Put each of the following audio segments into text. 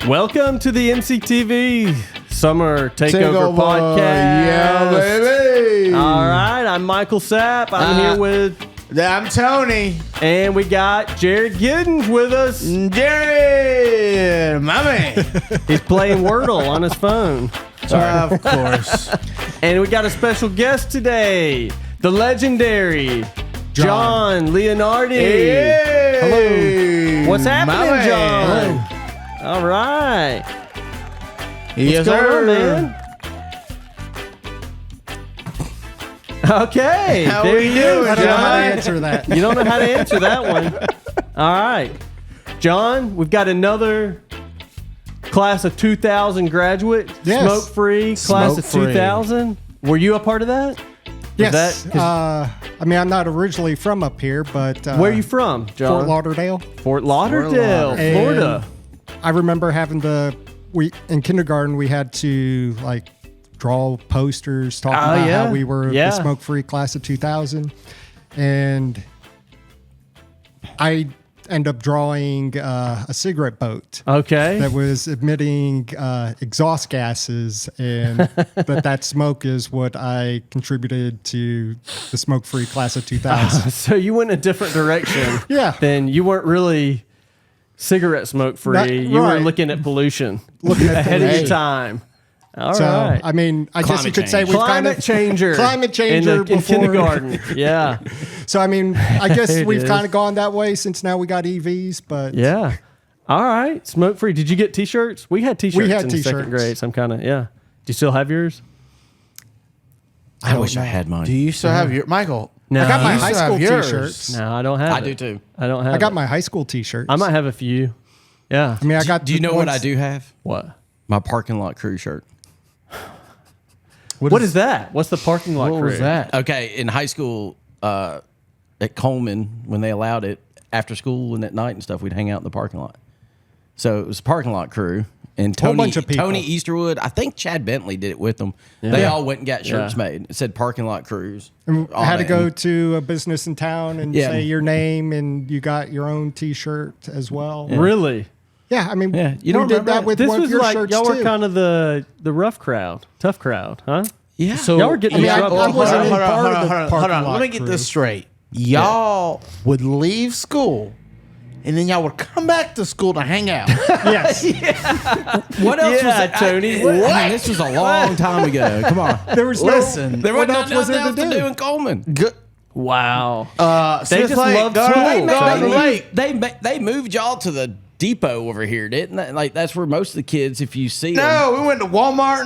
Welcome to the NCTV Summer Takeover Podcast. Yeah, baby. All right, I'm Michael Sapp. I'm here with... I'm Tony. And we got Jared Giddens with us. Jared, my man. He's playing Wordle on his phone. Of course. And we got a special guest today, the legendary John Leonardi. Hey. Hello. What's happening, My John? man. Hello. All right. Yes, What's going sir. on, man? Okay. How there we you doing, go, I don't know how to John. answer that. You don't know how to answer that one. All right. John, we've got another class of 2000 graduate. Yes. Smoke-free class of Smoke-free. 2000. Were you a part of that? Yes. That- 'cause- I mean, I'm not originally from up here, but where are you from, John? Fort Lauderdale. Fort Lauderdale, Lauderdale. Florida. I remember having in kindergarten we had to like draw posters talking about yeah. how we were Yeah. the smoke-free class of 2000, and I end up drawing a cigarette boat Okay. that was emitting exhaust gases, and that smoke is what I contributed to the smoke-free class of 2000. So you went a different direction. Yeah. Then you weren't really cigarette smoke free. Not- You were right. looking at pollution. Looking at ahead of your pollution. time. All So, right. I mean, I guess you could say we've kind Climate of changer. Climate changer in before- kindergarten. Yeah. So, I mean, I guess It we've is. kind of gone that way since now we got EVs, but Yeah. All right. Smoke free. Did you get T-shirts? We had T-shirts We had in second T-shirts. grade. Some kind of, yeah. Do you still have yours? I wish I had mine. Do you still have your Michael? No. I got my You high still have school yours. T-shirts. No, I don't have I it. do too. I don't have I got it. my high school T-shirts. I might have a few. Yeah. I mean, I got. Do you know what ones- I do have? What? My parking lot crew shirt. What is that? What's the parking lot What crew? was that? Okay, in high school at Cullman, when they allowed it after school and at night and stuff, we'd hang out in the parking lot. So it was the parking lot crew. And Whole Tony, bunch of people. Tony Easterwood, I think Chad Bentley did it with them. They all went and got shirts Yeah. made. It said parking lot crews. And I on had to it. go to a business in town and Yeah. say your name, and you got your own T-shirt as well. Really? Yeah, I mean, Yeah, you we don't did remember that that? with This one of was your like shirts y'all were too. kind of the rough crowd, tough crowd, huh? Yeah. So Y'all were getting I mean, in I trouble. wasn't in hold on, part hold of on, the hold on, parking hold on. lot Let me get crew. this straight. Y'all would leave school, and then y'all would come back to school to hang out. Yes, what else Yeah, was it? Tony. I mean, this was a long time ago. Come on. there was Listen, There what wasn't else was nothing there else to do? in Coleman. Good. Wow. They just love school. They moved y'all to the depot over here, didn't they? Like that's where most of the kids, if you see them. No, we went to Walmart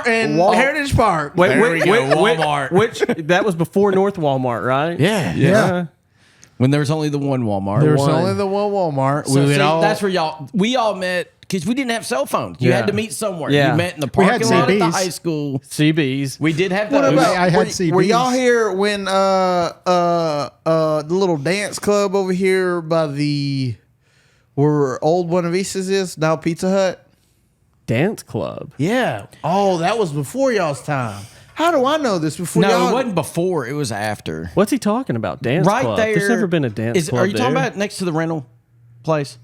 and Heritage Park. Wait, There we go, wait, Walmart. which that was before North Walmart, right? Yeah. Yeah. When there was only the one Walmart. There was One. only the one Walmart. So, would see, all, that's where we all met because we didn't have cell phones. You Yeah. had to meet somewhere. Yeah. You met in the We had parking lot at the CBs. high school. CBs. We did have What those. about? I had were CBs. y'all here when the little dance club over here by the where old Buena Vistas is now Pizza Hut? Dance club. Yeah. Oh, that was before y'all's time. How do I know this before No, y'all? it wasn't before. It was after. What's he talking about? Dance Right club. there. There's never been a dance club Are you talking there. about next to the rental place?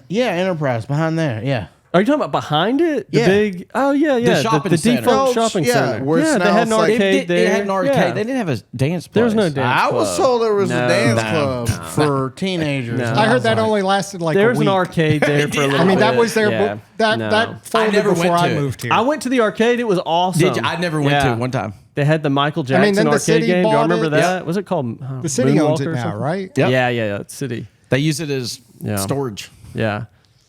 Yeah, Enterprise behind there. Yeah. Are you talking about behind it? The Yeah. big. Oh yeah, yeah. shopping the center. defunct Oh, shopping yeah, center. where it's Yeah, they now had an it's like- arcade It there. had an arcade. Yeah. They didn't have a dance place. There was no dance. I was club. told there was No. a dance No. club for teenagers. No. And I heard was that like, only lasted like There a was week. an arcade there for a little I mean, bit. that was there. Yeah. That No. that folded never before went I to it. moved here. I went to the arcade. It was awesome. Did you? I never went to Yeah. it one time. They had the Michael Jackson then the arcade city game. Do you bought remember it. that? Yep. Was it called? The city owns Moonwalker it or now, something? right? Yep. Yeah. The city. They use it as Yeah. storage. Yeah.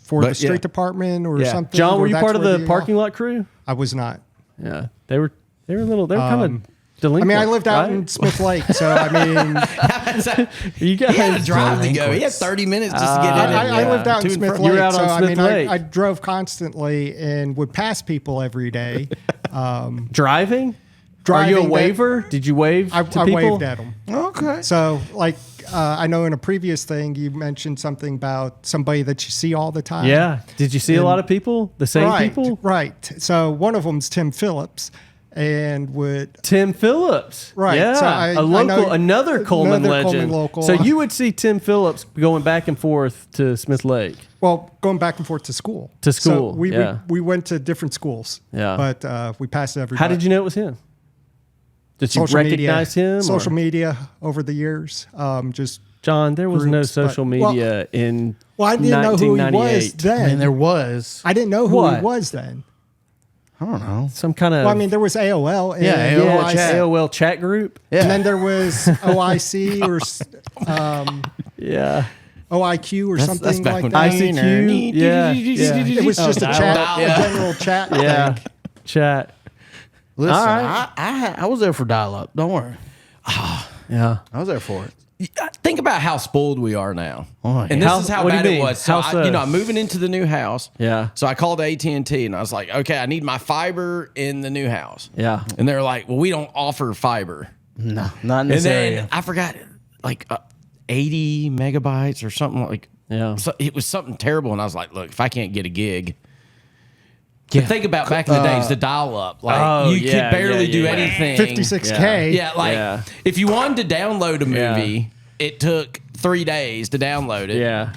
For But, the street yeah. department or Yeah. something. John, or were you that's part of where the parking lot crew? I was not. Yeah. They were a little. They were kind of delinquent. I mean, I lived out right? in Smith Lake, so I mean, You guys He had a drive to go. He had 30 minutes just to get in. I lived out to in and Smith from. You Lake, were out so on I Smith mean, Lake. I drove constantly and would pass people every day. Driving. Are Driving you a that- waiver? Did you wave I to people? waved at them. Okay. So, like, I know in a previous thing you mentioned something about somebody that you see all the time. Yeah. Did you see a lot of people? The same right, people? Right. So one of them's Tim Phillips. and would Tim Phillips. Right, Yeah. so I know another Coleman another Coleman legend. local. So you would see Tim Phillips going back and forth to Smith Lake. well going back and forth to school. To school, So we yeah. we went to different schools. Yeah. But we passed everybody. How did you know it was him? Did you recognize him? Social or- media over the years. Just John, there was no groups, but- social media in well, I didn't know who he was 1998. then. I mean, there was. I didn't know who What? he was then. I don't know. Some kind of Well, I mean, there was AOL. And Yeah, yeah, AOL chat. AOL chat group. Yeah. And then there was OIC or Yeah. OIQ or something that's back like when that. ICQ. Yeah. Yeah. It was just a chat, dial-up. a general chat. Yeah. thing. Chat. Listen, All right. I was there for dial-up. Don't worry. Yeah. I was there for it. Think about how spoiled we are now. Oh, And yeah. this is how What do you bad it mean? was. So, How so? I'm moving into the new house. Yeah. So I called AT&T and I was like, okay, I need my fiber in the new house. Yeah. And they're like, well, we don't offer fiber. No, not in And this then area. I forgot, like 80 megabytes or something like. Yeah. So it was something terrible, and I was like, look, if I can't get a gig. Think about back in the days, the dial-up. Like Oh, you yeah, could barely yeah, do yeah. anything. 56K. Yeah, like Yeah. if you wanted to download a Yeah. movie, it took 3 days to download it. Yeah.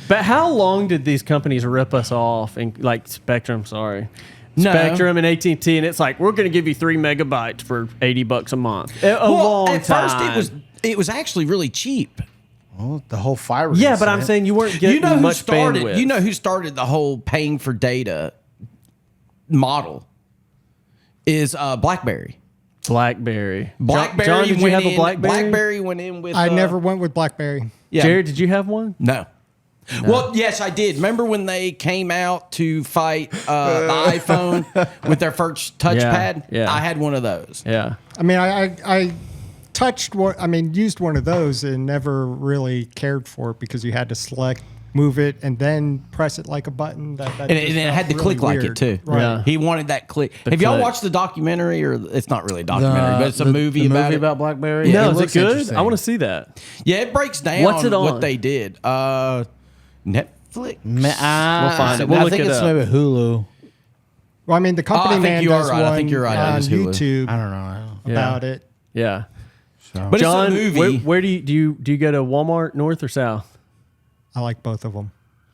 But how long did these companies rip us off? And like Spectrum, sorry. No. Spectrum and AT&T, and it's like, we're going to give you 3 megabytes for $80 a month. A Well, long at time. first it was actually really cheap. Well, the whole fiber. Yeah, but I'm incident. saying you weren't getting You know who much started? bandwidth. You know who started the whole paying for data model? Is BlackBerry. BlackBerry. BlackBerry. John, did you went have a in- BlackBerry? BlackBerry went in with. I never went with BlackBerry. Yeah. Jared, did you have one? No. Well, yes, I did. Remember when they came out to fight the iPhone with their first touchpad? yeah. I had one of those. Yeah. I mean, I touched one. I mean, used one of those and never really cared for it because you had to select, move it, and then press it like a button. That And it just had to felt click really like it weird. too. Right. Yeah. He wanted that click. Have y'all click. watched the documentary, or it's not really a documentary, but it's a movie about it? BlackBerry. No, is it looks good? interesting. I want to see that. Yeah, it breaks down What's it on? what they did. Netflix. We'll find it. We'll I look think it it's up. maybe Hulu. Well, I mean, the company I think man you are does right. I one think you're right. It on is Hulu. YouTube I don't know. about it. Yeah. But John, it's a movie. where do you go to Walmart, north or south? I like both of them.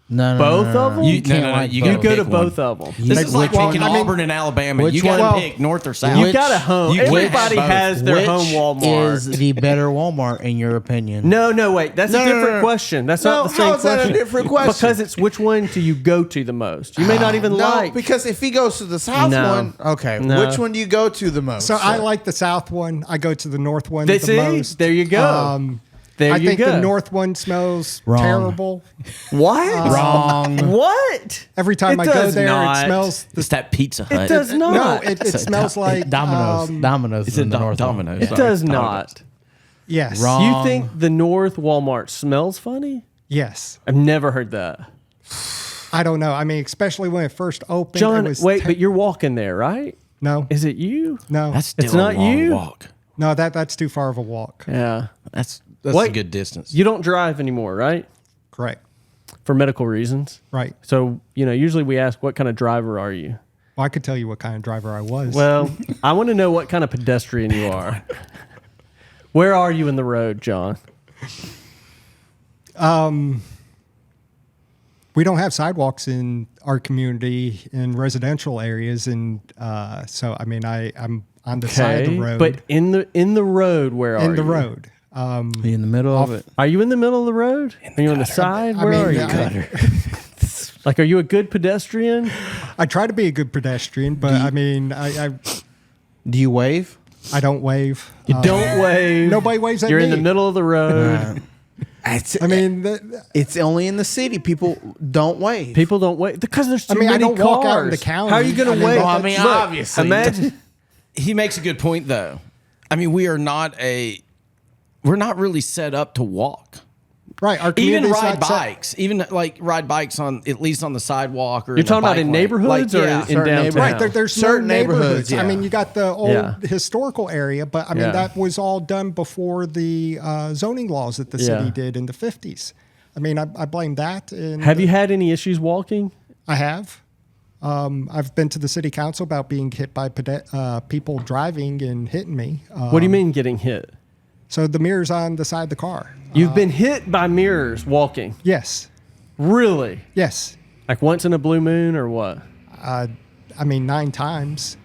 No, Both of them? You can't no, like you both. You gotta go to pick both one. of them. This Like is like which one? picking I mean, Auburn and Alabama. which You got one? to pick north or south. You Which- got a home. you can't Everybody have both. has their home Walmart. is the better Walmart in your opinion? No, wait. That's a No, no, different no. question. That's No, not the same how is that a question. different question? Because it's which one do you go to the most? You may not even No, like. because if he goes to the south No. one, okay. No. Which one do you go to the most? So I like the south one. I go to the north one They the see? most. There you go. There I you think go. the north one smells Wrong. terrible. What? Wrong. What? Every time It I go does there, not. it smells. It's that Pizza Hut. It does not. No, it smells like Domino's. Domino's It's is in the a north. one. Domino's. It Sorry. does Domino's. not. Yes. Wrong. You think the North Walmart smells funny? Yes. I've never heard that. I don't know. I mean, especially when it first opened. John, it was wait, but you're walking there, right? no, Is it you? no, That's still It's a not long you? walk. no. That's too far of a walk. Yeah. That's What? a good distance. You don't drive anymore, right? Correct. For medical reasons. Right. So, usually we ask, what kind of driver are you? Well, I could tell you what kind of driver I was. Well, I want to know what kind of pedestrian you are. Where are you in the road, John? we don't have sidewalks in our community in residential areas, and so I mean, I'm on the side of the road. But in the road, where are you? in the road. Be in the middle of it. Are you in the middle of the road? Are you on the side? I Where mean, are you? I- Like, are you a good pedestrian? I try to be a good pedestrian, but I mean, I Do you wave? don't wave. You don't wave. Nobody waves at You're in me. the middle of the road. It's, I mean, it's only in the city. People don't wave. People don't wave because there's too I mean, I many don't cars. walk out in the county. How are you going I to mean, wave? well, I mean, Look, obviously. Imagine. He makes a good point, though. I mean, we're not really set up to walk. right. Our Even community's ride not set- bikes, even like ride bikes on at least on the sidewalk or You're talking about in neighborhoods or in certain downtown? neighborhoods. Right, there's Certain no neighborhoods. neighborhoods, I mean, yeah. you got the old Yeah. historical area, but I mean Yeah. that was all done before the zoning laws that the city Yeah. did in the 50s. I mean, I blame that. And Have you had any issues walking? I have. I've been to the city council about being hit by people driving and hitting me. What do you mean getting hit? So the mirror's on the side of the car. You've been hit by mirrors walking. Yes. Really? Yes. Like once in a blue moon or what? I mean, 9 times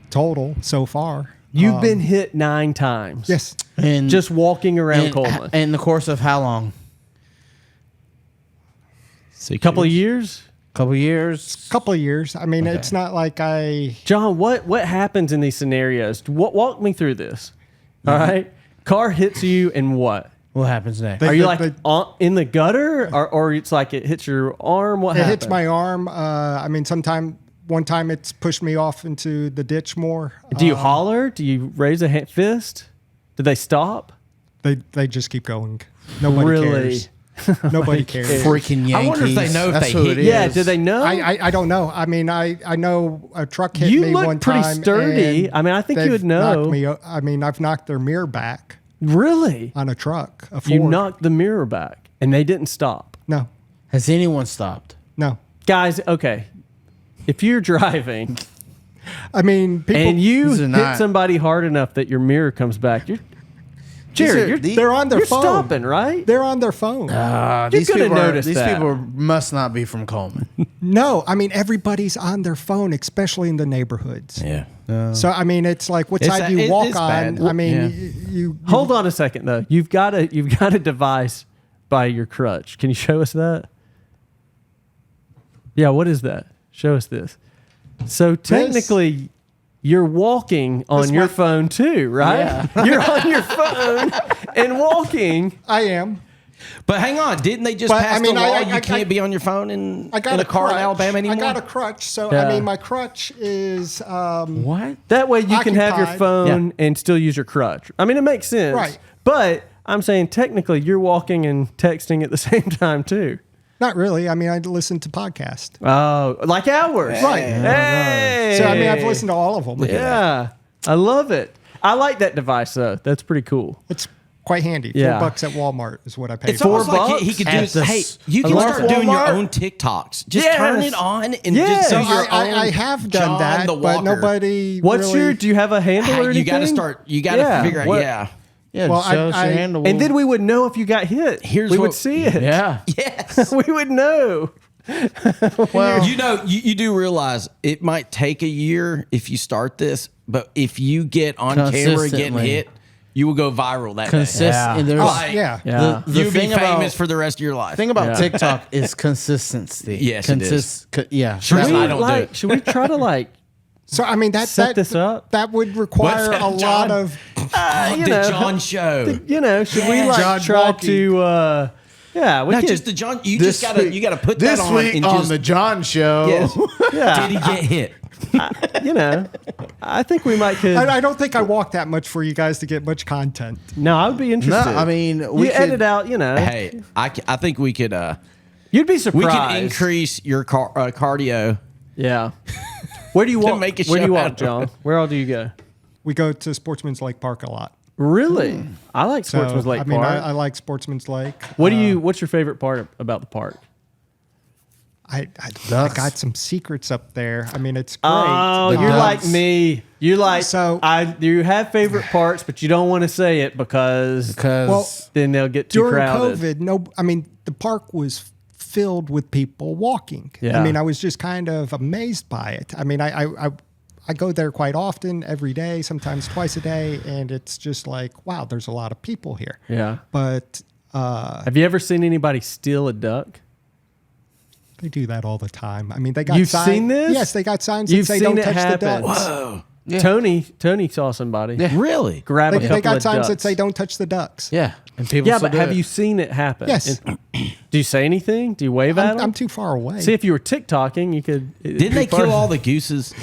total so far. You've been hit 9 times. Yes. And Just walking around Cullman. in the course of how long? A couple of years? Couple years. Couple of years. I mean, it's not like John, what happens in these scenarios? Walk me through this. All right? Car hits you and what? What happens next? They- Are you the- like the- in the gutter or it's like it hits your arm? What It happens? hits my arm. I mean, one time it's pushed me off into the ditch more. Do you holler? Do you raise a fist? Do they stop? They just keep going. Nobody Really? cares. Nobody cares. Freaking Yankees. I wonder if they know if That's they who hit it you. Yeah, is. do they know? I don't know. I mean, I know a truck hit You me look one pretty time. sturdy. and I mean, I think you they've would know. I mean, I've knocked their mirror back Really? on a truck. A Ford. You knocked the mirror back and they didn't stop. No, Has anyone stopped? no. Guys, okay. If you're driving I mean, people. and you These are hit not- somebody hard enough that your mirror comes back, Jared, they're on their you're phone. stopping, right? They're on their phone. These coulda people noticed these that. people must not be from Cullman. No, I mean everybody's on their phone, especially in the neighborhoods. Yeah. So I mean, it's like what It's side a- you it walk is on. bad. I mean, Yeah. you Hold on a second though. You've got a device by your crutch. Can you show us that? Yeah, what is that? Show us this. So technically you're walking on This your might- phone too, right? You're on your phone and walking. I am. But hang on, didn't they just But, pass I mean, the law? I- You can't be on your phone in I got a car crutch. in Alabama anymore. I got a crutch, so Yeah. I mean, my crutch is What? That way you can have your Occupied. phone and still use your crutch. I mean, it makes sense. Right. But I'm saying technically you're walking and texting at the same time too. not really. I mean, I listen to podcasts. Oh, like ours. Right. Hey. So I mean, I've listened to all of them. Yeah. I love it. I like that device though. That's pretty cool. It's quite handy. Yeah. $4 at Walmart is what I paid It's for. almost like $4 he could at do. the Hey, s- you can Walmart. start doing your Walmart. own TikToks. Just Yes. turn it on and Yes. just do So your own. I have done John that, the but Walker. nobody. What's really, your? Do you have a handle or anything? You got to start. You got to Yeah. figure out. What- Yeah. Yeah, Well, show us I- your handle. And then we would know if you got hit. Here's we what- would see it. yeah. Yes. we would know. Well, You know, you do realize it might take a year if you start this, but if you get on camera getting Consistently. hit, you will go viral that day. consistent. Yeah. There's, Like, Yeah. Yeah. The You'll be thing famous about for the rest of your life. thing about Yeah. TikTok is consistency. Yes, it is. Yeah. Should That's we, why I don't do like, it. should we try to like So I mean, set this up? That would require What's that, a lot John? of. you the know, John Show. You know, should we like John try walking. to? Yeah, we Not could. just the John. You just gotta. You gotta put that this on. week and on just, the John Show. Yes. yeah, Did he get hit? you know, I think we might could. I don't think I walk that much for you guys to get much content. No, I would be No, interested. I mean you we could, edit out. You know, Hey, I think we could. you'd be We surprised. could increase your cardio. Yeah. Where do you walk? make a Where do show you out walk, of John? Where all do you go? We go to Sportsman's Lake Park a lot. Really? I like So, Sportsman's Lake I mean, Park. I like Sportsman's Lake. What do you? What's your favorite part about the park? I Ducks. got some secrets up there. I mean, it's great. Oh, The you're ducks. like me. You like So- you have favorite parts, but you don't want to say it because because then they'll get too During crowded. COVID, I mean, the park was filled with people walking. Yeah. I mean, I was just kind of amazed by it. I mean, I go there quite often, every day, sometimes twice a day, and it's just like, wow, there's a lot of people here. Yeah. But Have you ever seen anybody steal a duck? they do that all the time. I mean, they got You've signs. seen this? Yes, they got signs that You've say seen don't it touch happen. the ducks. Whoa. Yeah. Tony saw somebody Really? grab a They, couple they got of signs ducks. that say don't touch the ducks. yeah, and people. Yeah, still but do have it. you seen it happen? Yes. And- do you say anything? Do you wave at I'm them? too far away. See, if you were TikToking, you could. Didn't they kill all the gooses?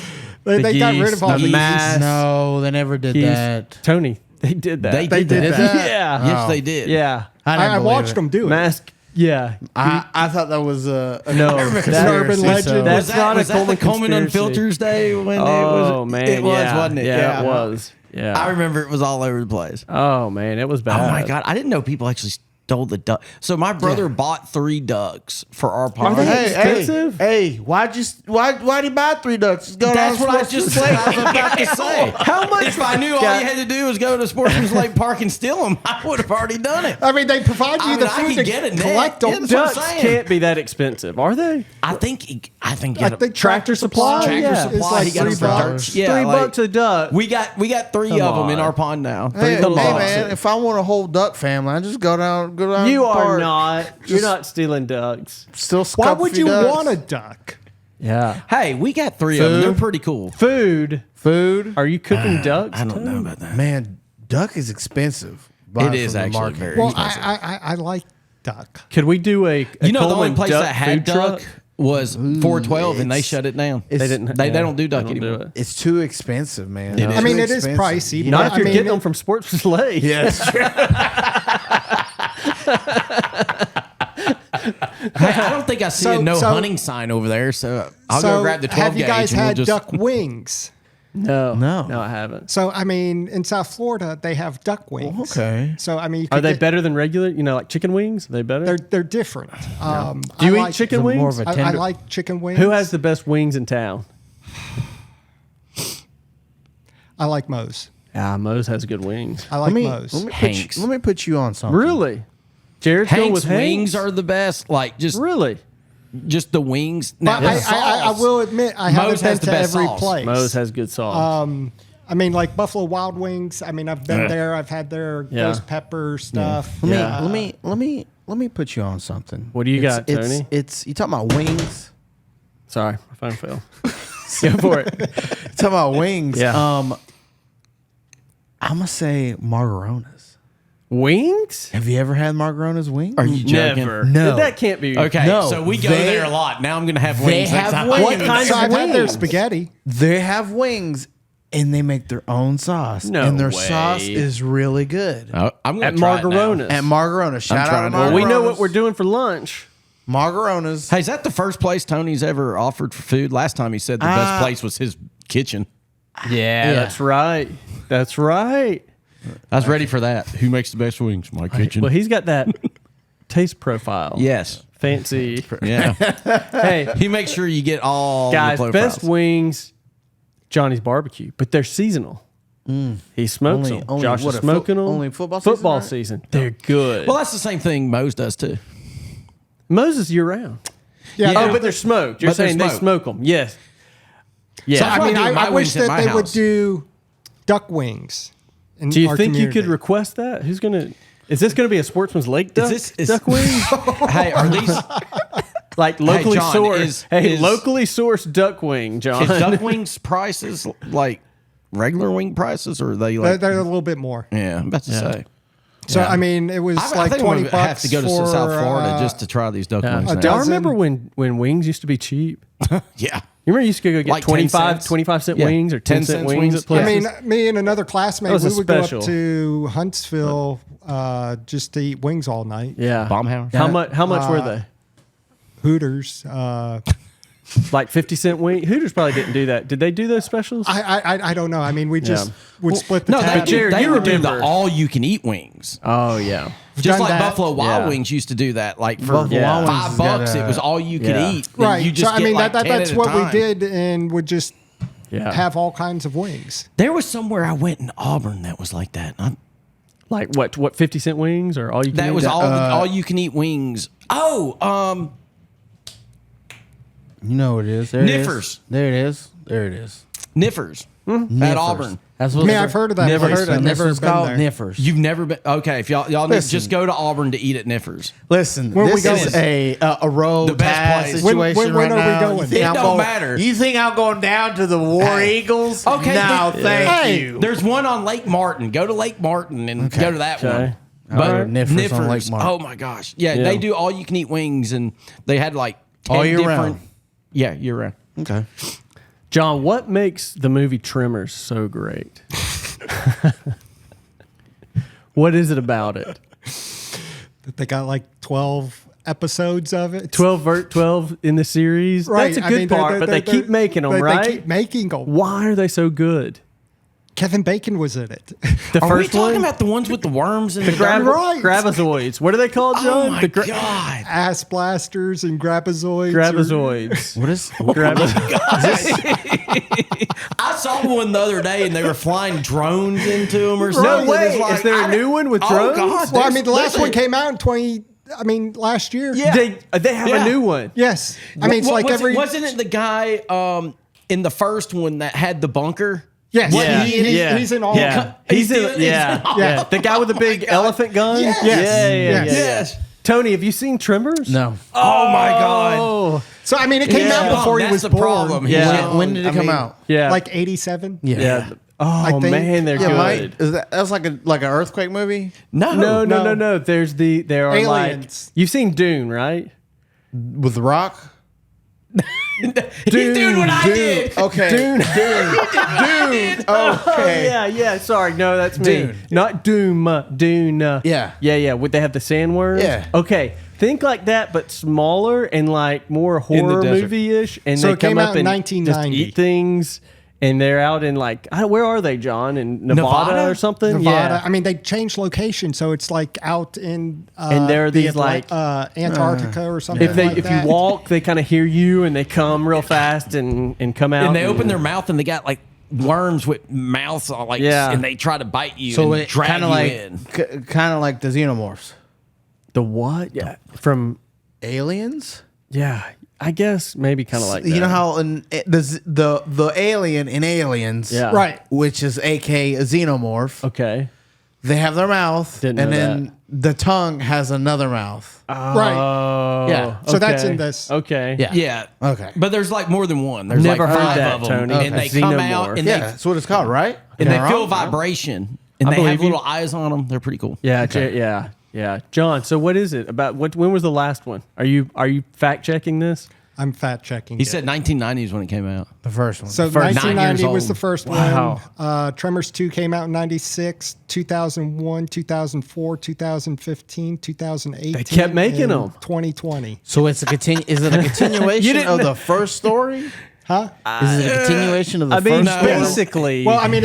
they got rid of all the the mask. No, they never did Geese. that. Tony, they did that. They They did did that. that. Yeah. Yes, Oh. they did. Yeah. didn't I believe watched it. them do it. Mask. Yeah. I thought that was a No, conspiracy, that's an urban legend. so- That's not a was that the Coleman Coleman conspiracy. Unfilters Day when Oh it was? man, It was, yeah. wasn't it? Yeah, it was. Yeah. I remember it was all over the place. Oh man, it was bad. Oh my god, I didn't know people actually stole the duck. So my brother bought 3 ducks for our party. they expensive? Hey, why'd he buy 3 ducks? Just go That's down what I to just Sportsman's said. I was about to say. How much? If I knew all Yeah. you had to do was go to Sportsman's Lake Park and steal them, I would have already done it. I mean, they provide you I the mean, I food could to get it net. collect Yeah, them. that's what I'm Ducks saying. can't be that expensive, are they? I think I get a think Tractor Supply? Tractor Yeah. It's Supply. like He got them for $3. dirt. Yeah, $3 a duck. We got 3 Come of them in on. our pond now. 3 Hey, little hey dogs. man, if I want a whole duck family, I just go down. You to the are park. not. You're not stealing ducks. Still. Why would you want a duck? Yeah. Hey, we got 3 of them. Food? They're pretty cool. Food. food? Are you cooking ducks? I don't too? know about that. Man, duck is expensive. It is actually very Well, expensive. I like duck. Could we do a You know, the Cullman only place duck that had food duck truck? was 412, and they it's- shut it down. it's- They didn't. They yeah, don't do duck they don't anymore. it. It's too expensive, man. It is. I mean, Too it is expensive. pricey. Not but if I you're mean, getting them from Sportsman's Lake. Yes. I don't think I see a So- no so- hunting sign over there, so I'll so go grab the 12 have you gauge guys and we'll had just. duck wings? No. No. No, I haven't. So I mean, in South Florida, they have duck wings. Okay. So I mean, you Are could they get- better than regular? You know, like chicken wings? Are they better? They're different. Do you I eat like- chicken Is it wings? more of a I tender- like chicken wings. Who has the best wings in town? I like Moe's. Ah, Moe's has good wings. I like Let Moe's. me Hanks. let me put you on something. Really? Jared's going Hank's with Hank's? wings are the best. Like just Really? the wings. Now, But the I sauce, will admit, I Moe's haven't been has the to best every sauce. place. Moe's has good sauce. I mean, like Buffalo Wild Wings. I mean, I've been there. I've had their Yeah. ghost pepper stuff. Yeah. Let me put you on something. What do you got, It's- Tony? It's you talking about wings. Sorry, my phone fell. Go for it. Talking about wings. Yeah. I'm gonna say Margaronas. Wings? Have you ever had Margaronas wings? Are you joking? Never. No. That can't be. Okay, No, so we go they- there a lot. Now I'm gonna have they wings. next have time. wings. What kind So of I've had their wings? spaghetti. They have wings, and they make their own sauce. No and their way. sauce is really good. I'm gonna At try it now. Margaronas. At Margaronas, shout out trying to to- Well, we know what Margaronas. we're doing for lunch. Margaronas. Hey, is that the first place Tony's ever offered for food? Last time he said the best place was his kitchen. Yeah, that's right. That's right. I was ready for that. Who makes the best wings? My kitchen. Well, he's got that taste profile. Yes. Fancy. Yeah. Hey, He makes sure you get all guys, the best profiles. wings, Johnny's Barbecue, but they're seasonal. He smokes Only- them. only Josh what, is a smoking them. only football season, Football right? season. They're good. Well, that's the same thing Moe's does too. Moses year round. Yeah. Yeah. Oh, but they're smoked. You're But they're saying they smoked. smoke them. Yes. Yeah. So That's I why mean, I do my I wish wings at that my they would house. do duck wings. In Do you our think you community. could request that? Who's gonna? Is this gonna be a Sportsman's Lake duck? Duck wings? Hey, are these Like locally John, sourced. Locally sourced duck wing, John. is duck wings prices like regular wing prices, or are they They're, like? they're a little bit more. Yeah, I'm about to say. So I mean, it was I like think $20 I'm gonna have to go to for, South Florida just to try these duck wings. a now. Do y'all dozen. remember when wings used to be cheap? Yeah. You remember you used to go get Like 10 cents? 25 cent Yeah, wings or 10 cent wings at I places? mean, me and another classmate, That was we a would go special. up to Huntsville just to eat wings all night. yeah. Baumhauer? How much were they? Hooters. Like 50-cent wing? Hooters probably didn't do that. Did they do those specials? I don't know. I mean, we just Yeah. would split the No, tab. they, Jared, they you would do the remember. all-you-can-eat wings. Oh yeah. Just done like that. Buffalo Wild Yeah. Wings used to do that. Like for Buffalo Wild Wings $5, has got it was all you could Yeah. eat. And Right. You just So I get mean, like 10 that's at a what we time. did, and would just Yeah. have all kinds of wings. There was somewhere I went in Auburn that was like that. Like what 50-cent wings or all you can That eat? was all you can eat wings. Oh, You know what it is. There it is. Niffers. There it is. There it is. Niffers at Niffers. Auburn. That's I what mean, I've heard of that. Niffers. I've heard of it. That's what Never it's been called. there. Niffers. You've never been okay. If y'all need to Listen. just go to Auburn to eat at Niffers. Listen, Where we this is a road The best pass place. situation When right are we now. going? You think It I'm don't going- matter. You think I'm going down to the War Eagles? Okay, No, the- thank Hey, you. There's one on Lake Martin. Go to Lake Martin and go to that Okay. one. All right, Niffers on Lake Martin. Oh my gosh. Yeah, Yeah. they do all you can eat wings, and they had like 10 All year different. round. Yeah, year round. Okay. John, what makes the movie Tremors so great? What is it about it? They got like 12 episodes of it. 12 in the series? Right. That's a I good mean, part, but they keep making them, right? They keep making them. Why are they so good? Kevin Bacon was in it. The Are we first talking one? about the ones with the worms and the Right. Grabozoids. What are they called, John? Oh my the god! Ass blasters and grabozoids. Grabozoids. What is? I saw one the other day, and they were flying drones into them or something. No way. It's like, Is there a new one with drones? Oh god! Well, I mean, the last there's one a- came out in last year. Yeah. They have Yeah. a new one. Yes. I mean, it's like wasn't it the guy in the first one that had the bunker? Yes. Yeah, He's in all. Yeah, He's in. in- Yeah, he's in all- yeah. The guy with the big elephant gun. Yes. Yeah. Yes. Tony, have you seen Tremors? No. Oh my god! Oh, So I mean, it came out before he was That's the born. problem. He's Yeah. young. When did it I come mean, out? yeah. Like 87. yeah. Oh I think- man, they're Yeah, good. Mike. That's like an earthquake movie No, No. There are Aliens. like you've seen Dune, right? with The Rock. He's doing what I did. Okay. Dune. Dune. Oh Okay. yeah. Sorry, no, that's me. Dune. Not Doom. Dune. Yeah. Would they have the sandworms? Yeah. Okay. Think like that, but smaller and like more horror desert. movie-ish. And So they it came come out up in and just 1990. eat things. And they're out in like, where are they, John? In Nevada, or something? Nevada. Yeah. I mean, they changed location, so it's like out in. And there are these, like- Antarctica or something. If you walk, they kind of hear you and they come real fast and come out. And they open their mouth and they got like worms with mouths all like, Yeah. and they try to bite you So and it drag kind you of like in. kind of like the xenomorphs, The what? Yeah. From, aliens. yeah, I guess maybe kind of like that. You know how the alien in Aliens, Yeah. Right. which is a xenomorph. Okay. They have their mouth, Didn't and know then the tongue has another mouth. Right. Oh. Yeah. So that's okay. in this. Okay. Yeah. Yeah. Okay. But there's like more than one. There's Never like heard 5 that, of them. Tony. And they Okay. come Xenomorph. out and Yeah, that's what it's called, right? they Am I feel wrong? vibration. And I they have believe you. little eyes on them. They're pretty cool. Yeah. Yeah. John, so what is it about? When was the last one? Are you fact checking this? I'm fact checking. He said 1990s when it came out. The first one. So First 1990 9 years was the old. first Wow. one. Tremors 2 came out in 96, 2001, 2004, 2015, 2018. They kept making and them. 2020. So it's is it a continuation didn't of know- the first story? Huh? Is it a continuation of the I mean, first story? basically. Well, I mean,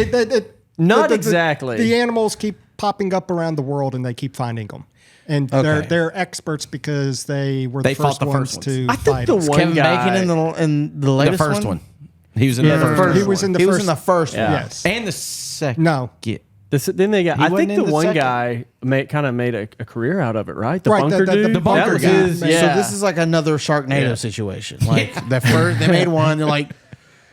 Not exactly. The animals keep popping up around the world, and they keep finding them. And Okay. they're experts because they were They the fought first the ones first to I think fight the us. one Kevin guy. Bacon in the latest The first one. He was in Yeah, the the first first He was in the He first. was in the first Yeah. one. Yes. And the second. No. Then they got. He I wasn't think the in the one second. guy made a career out of it, right? The Right, bunker the dude. bunker That was guy. his- So yeah. So this is like another Sharknado situation. Like the first, they made one. They're like,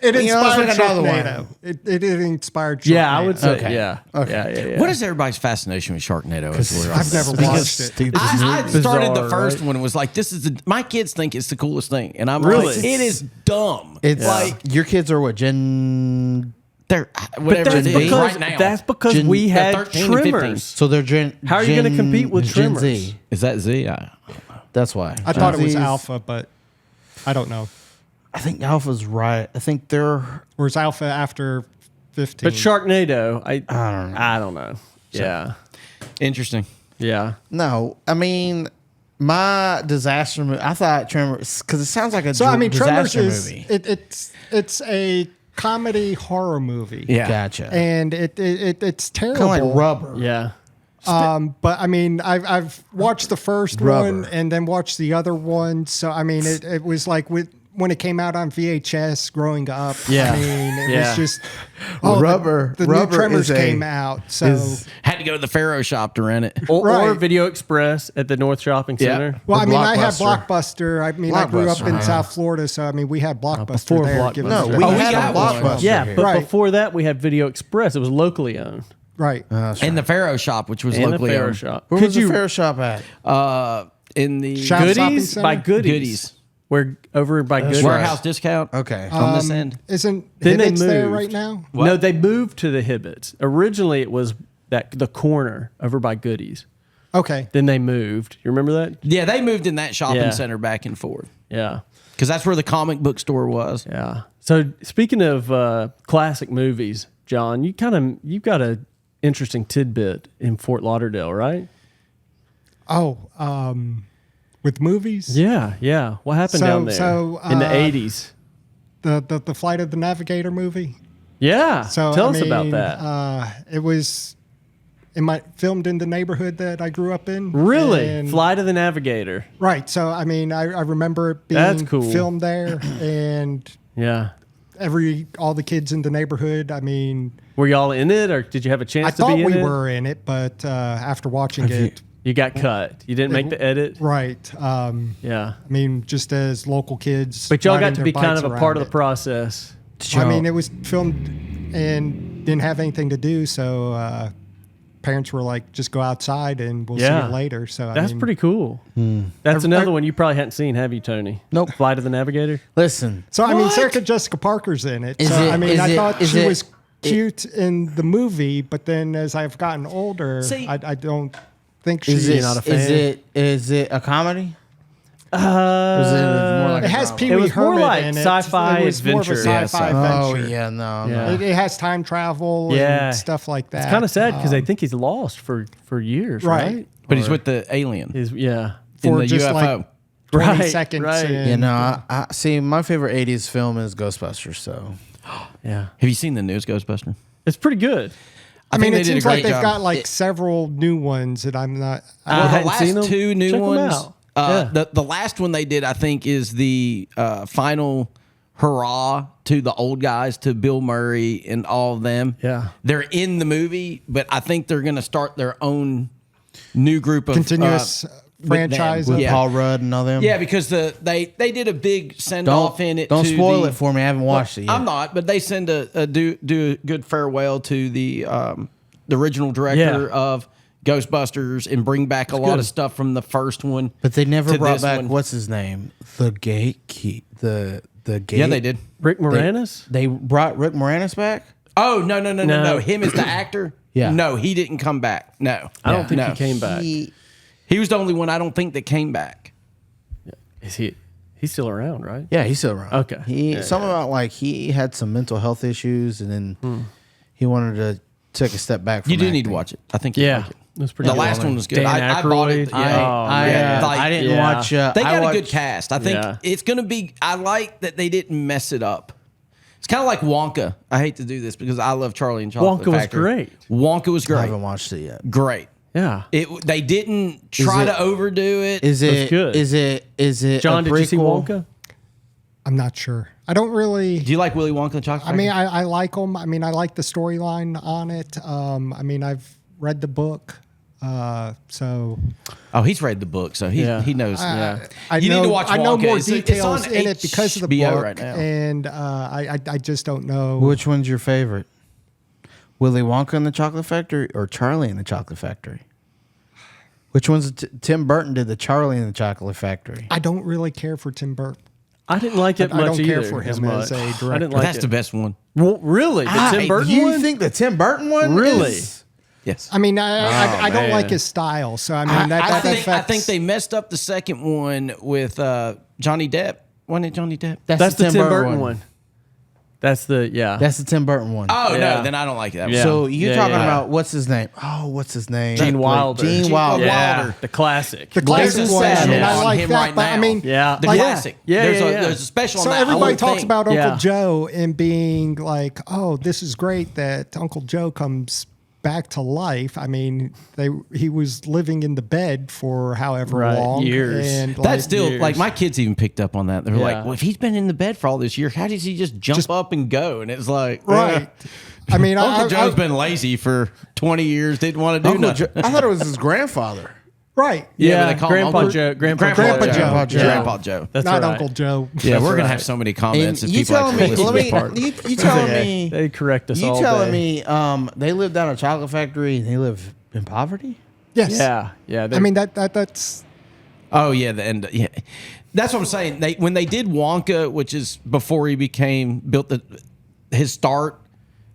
It You know, let's inspired make another one. Sharknado. It inspired Sharknado. Yeah, I would say. Okay. Yeah. Okay. Yeah. What is everybody's fascination with Sharknado? I've never watched it. I started the Bizarre, first right? one and was like, "This is my kids think it's the coolest thing," and I'm Really? like, "It is dumb." it's like your kids are what Gen? they're But whatever that's it is because right now. that's because Gen- we they're had 13 and 15. Tremors. So they're Gen. How are you gonna compete with Gen Tremors? Z? Is that Z? That's why. I thought it was Gen Zs- Alpha, but I don't know. I think Alpha's right. I think they're. Or is Alpha after 15? But Sharknado, I don't know. I don't know. Yeah. Interesting. Yeah. No, I mean, my disaster movie. I thought Tremors because it sounds like a So I mean, Tremors disaster is movie. it's a comedy horror movie. Yeah. Gotcha. And it's terrible. Kind of like Rubber. Yeah. But I mean, I've watched the first Rubber. one and then watched the other one. So I mean, it was like when it came out on VHS growing up. Yeah. I mean, it Yeah. was just Rubber- The Rubber new Tremors is a- came out. So is- Had to go to the Faro shop to rent it. Or Right. Video Express at the North Shopping Yeah. Center. well, Or I mean, I had Blockbuster. Blockbuster. I mean, I grew up Blockbuster, in yeah. South Florida, so I mean, we had Blockbuster before there. Blockbuster. Give No, us we the- we had a got one. Blockbuster. Yeah, here. but Right. before that we had Video Express. It was locally owned. right. And the Faro shop, which was And the locally Faro owned. shop. Where Could was you the fair shop at? In the Shopping Goodies center? by Goodies. Goodies. We're over by Goodies. warehouse discount. Okay. On this end. Isn't Then they Hibbits there moved. right now? No, they moved to the Hibbits. Originally, it was the corner over by Goodies. Okay. Then they moved. You remember that? Yeah, they moved in that shopping Yeah. center back and forth Yeah. because that's where the comic book store was. Yeah. So speaking of classic movies, John, you've got a interesting tidbit in Fort Lauderdale, right? Oh, with movies? Yeah, yeah. What happened So- down there so, in the '80s? The Flight of the Navigator movie? Yeah. So Tell I us about mean, that. It was filmed in the neighborhood that I grew up in. Really? And- Fly to the Navigator. Right. So I mean, I remember it being That's cool. filmed there, and Yeah. all the kids in the neighborhood. I mean, Were y'all in it, or did you have a chance I to thought be in we it? were in it, but after watching it, You got cut. You didn't make the edit. right. Yeah. I mean, just as local kids, But y'all got riding to be their kind bikes of a part around of the process. I mean, it was filmed and didn't have anything to do, so parents were like, "Just go outside and we'll see Yeah. you later." So That's I mean, pretty cool. That's another one you probably hadn't seen, have you, Tony? Nope. Fly to the Navigator. Listen, So I mean, Sarah Jessica Parker's in it. Is So it- I mean, is I it- thought is she it- was cute in the movie, but then as I've gotten older, See- I don't think is she's it not a fan? is it a comedy? Or is it more like It a has drama? Pee It Wee was more Herman like in it. sci-fi It was more of a adventure. Yeah, sci-fi Oh adventure. yeah, no, Yeah. no. It has time travel Yeah. and stuff like that. It's kind of sad because I think he's lost for years, Right. right? But he's with the alien Yeah. in for the just UFO. like 20 Right, seconds. right. in. Yeah, no. I see. My favorite '80s film is Ghostbusters. So Yeah. Have you seen the newest Ghostbuster? It's pretty good. I mean, think it they did a seems like great they've job. got like several new ones that I'm not. I Well, the hadn't last seen them. two new Check 'em ones. out. Yeah. The last one they did, I think, is the final hurrah to the old guys, to Bill Murray and all of them. Yeah. They're in the movie, but I think they're going to start their own new group of Continuous with them. franchise with of- Yeah. Paul Rudd and all them. Yeah, because they did a big send off in it. Don't to spoil the- it for me. I haven't watched it yet. I'm not, but they send do a good farewell to the original director Yeah. of Ghostbusters and bring back a lot good. of stuff from the first one. But they never to brought this back one. what's his name, the gatekeep, the gate. Yeah, they did. Rick Moranis? They brought Rick Moranis back. Oh no. No. Him as the actor. Yeah. No, he didn't come back. No, I don't think no. he came back. He was the only one I don't think that came back. Is he? He's still around, right? Yeah, he's still around. Okay. He something about like he had some mental health issues, and then he wanted to take a step back. From You do need to acting. watch it. I think you'll Yeah. like it. It was pretty The good. last one was good. Dan I bought it. Aykroyd. Yeah. I didn't Yeah. watch. They I got a good watched- cast. I think Yeah. it's going to be. I like that they didn't mess it up. It's kind of like Wonka. I hate to do this because I love Charlie and Chocolate Wonka was Factory. great. Wonka was I great. haven't watched it yet. Great. Yeah. They didn't try it- to overdo it. Is it good. Is it John, a did you see prequel? Wonka? I'm not sure. I don't really. Do you like Willy Wonka and the Chocolate I mean, Factory? I like them. I mean, I like the storyline on it. I mean, I've read the book, so Oh, he's read the book, so Yeah. he knows. I You know, need to watch I know Wonka. more It's- it's details on in it because of the HBO book, right now. and I just don't know. Which one's your favorite? Willy Wonka and the Chocolate Factory or Charlie and the Chocolate Factory? Which one's Tim Burton did the Charlie and the Chocolate Factory? I don't really care for Tim Burton. I didn't like it I much don't either. care for him as a I director. didn't like That's it. the best one. Well, really? The Tim Burton you one? think the Tim Burton one? Really? is- Yes. I mean, I don't man. like his style, so I mean I that I affects. think they messed up the second one with Johnny Depp. Wasn't it Johnny Depp? That's the Tim Burton one. That's the, yeah. That's the Tim Burton one. Oh Yeah. no, then I don't like that. Yeah. One. So you're Yeah, talking yeah. about what's his name? Oh, what's his name? Gene Wilder. Gene Wilder. yeah, Wilder. the classic. the classic There's a one. I special mean, I on like him that, right but I now. mean, Yeah. The like, classic. Yeah, there's yeah, a yeah. there's a special So on that everybody whole talks thing. about Uncle Yeah. Joe and being like, "Oh, this is great that Uncle Joe comes back to life." I mean, he was living in the bed for however Right, long, years. and That's like, still years. like my kids even picked up on that. They're Yeah. like, "Well, if he's been in the bed for all this year, how does he just jump up and go?" And it's like, right. I mean, Uncle I, Joe's I, been lazy for 20 years. Didn't want to do Uncle nothing. Joe. I thought it was his grandfather. right. Yeah, but they call him Grandpa Uncle- Joe. Grandpa Grandpa Joe. Joe. Grandpa Joe. Grandpa Joe. That's Not right. Uncle Joe. Yeah, That's we're gonna right. have so many And comments if you people telling actually me? listen Let to this me. part. You telling Okay. me? They correct us You all telling day. me? They lived down a chocolate factory and they live in poverty. Yes. Yeah, yeah. I mean that's Oh yeah, the end. Yeah, that's what I'm saying. When they did Wonka, which is before he built his start,